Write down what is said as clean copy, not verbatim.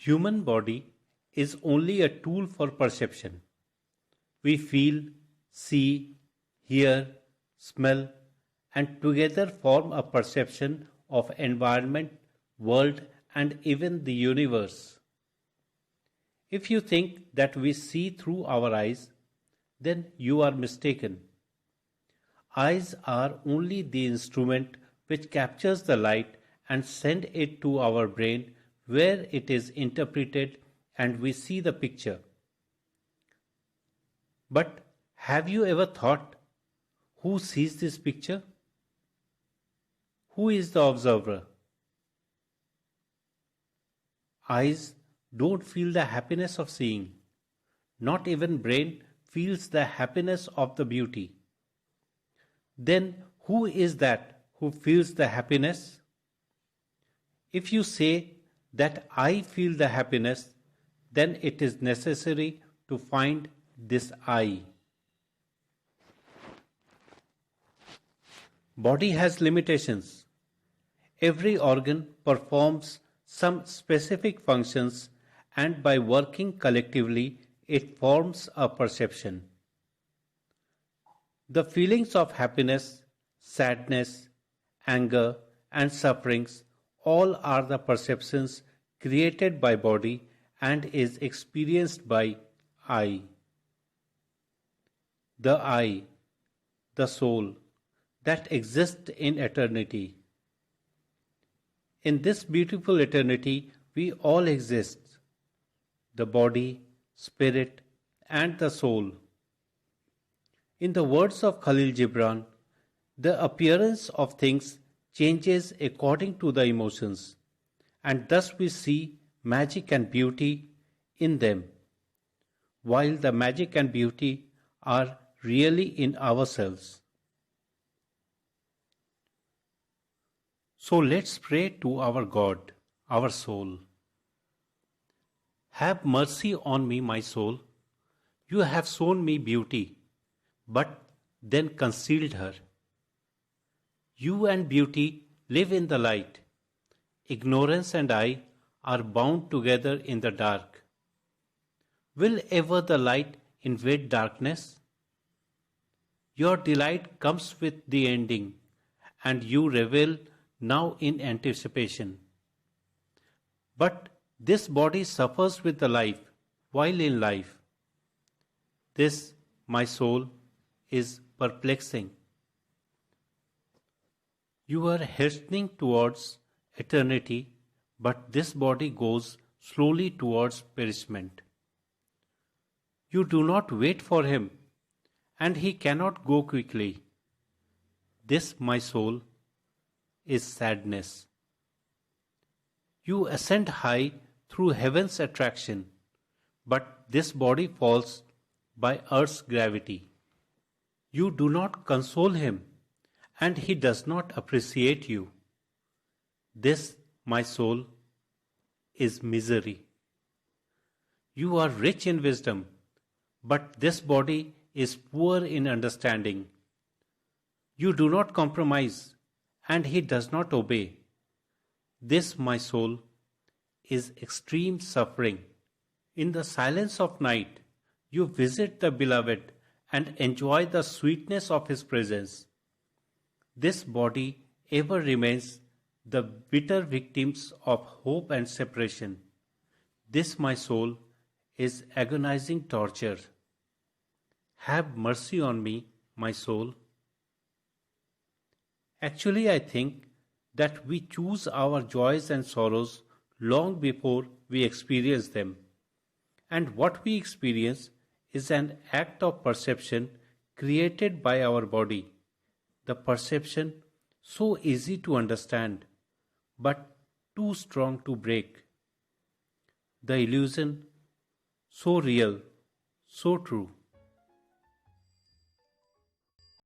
Human body is only a tool for perception. We feel, see, hear, smell, and together form a perception of environment, world, and even the universe. If you think that we see through our eyes, then you are mistaken. Eyes are only the instrument which captures the light and send it to our brain where it is interpreted and we see the picture. But have you ever thought, who sees this picture? Who is the observer? Eyes don't feel the happiness of seeing. Not even brain feels the happiness of the beauty. Then who is that who feels the happiness? If you say that I feel the happiness, then it is necessary to find this I. Body has limitations. Every organ performs some specific functions, and by working collectively it forms a perception. The feelings of happiness, sadness, anger and sufferings all are the perceptions created by body and is experienced by I. The I, the soul, that exists in eternity. In this beautiful eternity, we all exist, the body, spirit, and the soul. In the words of Khalil Gibran, the appearance of things changes according to the emotions, and thus we see magic and beauty in them, while the magic and beauty are really in ourselves. So let's pray to our God, our soul. Have mercy on me, my soul. You have shown me beauty, but then concealed her. You and beauty live in the light. Ignorance and I are bound together in the dark. Will ever the light invade darkness? Your delight comes with the ending, and you revel now in anticipation. But this body suffers with the life while in life. This, my soul, is perplexing. You are hastening towards eternity, but this body goes slowly towards perishment. You do not wait for him, and he cannot go quickly. This, my soul, is sadness. You ascend high through heaven's attraction, but this body falls by earth's gravity. You do not console him, and he does not appreciate you. This, my soul, is misery. You are rich in wisdom, but this body is poor in understanding. You do not compromise, and he does not obey. This, my soul, is extreme suffering. In the silence of night, you visit the beloved and enjoy the sweetness of his presence. This body ever remains the bitter victims of hope and separation. This, my soul, is agonizing torture. Have mercy on me, my soul. Actually, I think that we choose our joys and sorrows long before we experience them. And what we experience is an act of perception created by our body. The perception so easy to understand, but too strong to break. The illusion so real, so true.